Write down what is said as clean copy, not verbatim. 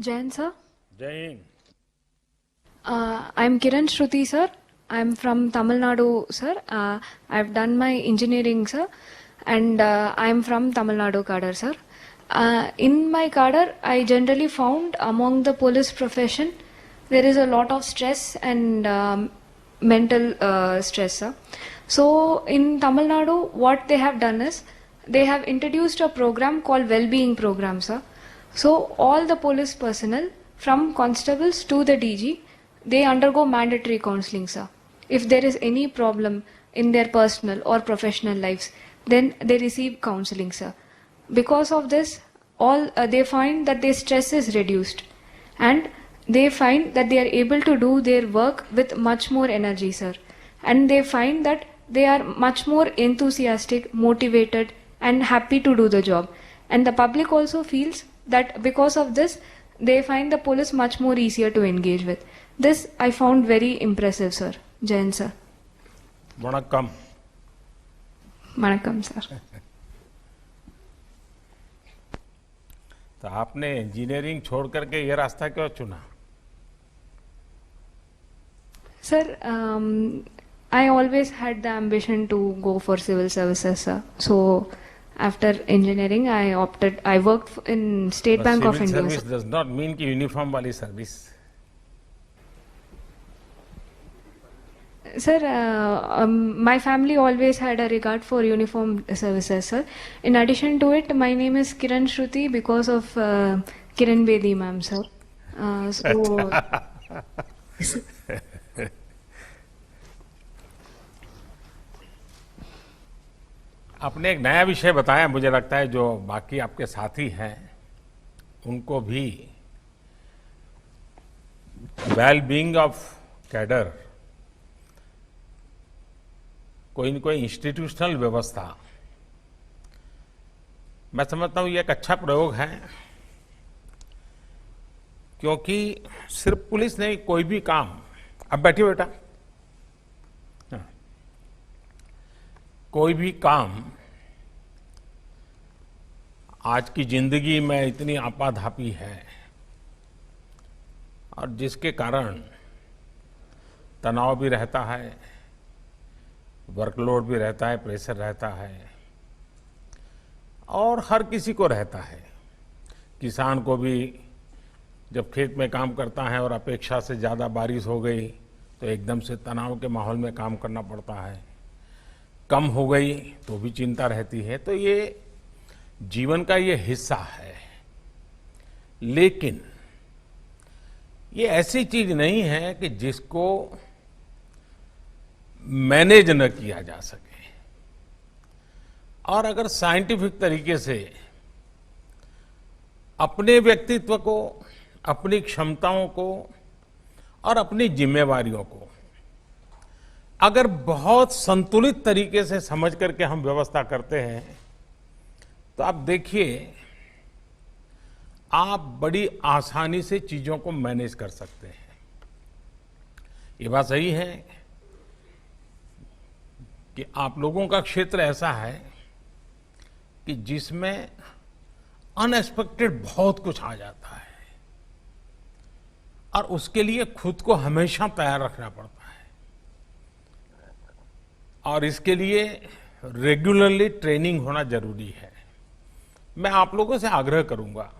Jain sir. जय Hind. I'm Kiran Shruti sir. I'm from Tamil Nadu sir. I've done my engineering sir, and I'm from Tamil Nadu cadre sir. In my cadre, I generally found among the police profession there is a lot of stress and mental stress sir. So in Tamil Nadu, what they have done is they have introduced a program called well-being program sir. So all the police personnel from constables to the DG, they undergo mandatory counseling sir. If there is any problem in their personal or professional lives, then they receive counseling sir. Because of this, all they find that their stress is reduced, and they find that they are able to do their work with much more energy sir, and they find that they are much more enthusiastic, motivated and happy to do the job. And the public also feels that because of this, they find the police much more easier to engage with. This I found very impressive sir. Jain sir. Vanakkam. Vanakkam sir. तो आपने engineering छोड़ करके ये रास्ता क्यों चुना? Sir, I always had the ambition to go for civil services, sir. So, after engineering, I worked in State Bank of civil India. Service does not mean कि uniform वाली service. Sir, my family always had a regard for uniform services, sir. In addition to it, my name is Kiran Shruti because of Kiran Bedi ma'am, sir. So, आपने एक नया विषय बताया, मुझे लगता है जो बाकी आपके साथी हैं उनको भी वेल बीइंग ऑफ कैडर, कोई न कोई इंस्टीट्यूशनल व्यवस्था, मैं समझता हूं ये एक अच्छा प्रयोग है, क्योंकि सिर्फ पुलिस नहीं, कोई भी काम। अब बैठिए बेटा। कोई भी काम आज की जिंदगी में इतनी आपाधापी है और जिसके कारण तनाव भी रहता है, वर्कलोड भी रहता है, प्रेशर रहता है और हर किसी को रहता है। किसान को भी जब खेत में काम करता है और अपेक्षा से ज़्यादा बारिश हो गई तो एकदम से तनाव के माहौल में काम करना पड़ता है, कम हो गई तो भी चिंता रहती है। तो ये जीवन का ये हिस्सा है, लेकिन ये ऐसी चीज नहीं है कि जिसको मैनेज न किया जा सके। और अगर साइंटिफिक तरीके से अपने व्यक्तित्व को, अपनी क्षमताओं को और अपनी जिम्मेवारियों को अगर बहुत संतुलित तरीके से समझ करके हम व्यवस्था करते हैं तो आप देखिए, आप बड़ी आसानी से चीजों को मैनेज कर सकते हैं। ये बात सही है कि आप लोगों का क्षेत्र ऐसा है कि जिसमें अनएक्सपेक्टेड बहुत कुछ आ जाता है और उसके लिए खुद को हमेशा तैयार रखना पड़ता है और इसके लिए रेगुलरली ट्रेनिंग होना जरूरी है। मैं आप लोगों से आग्रह करूंगा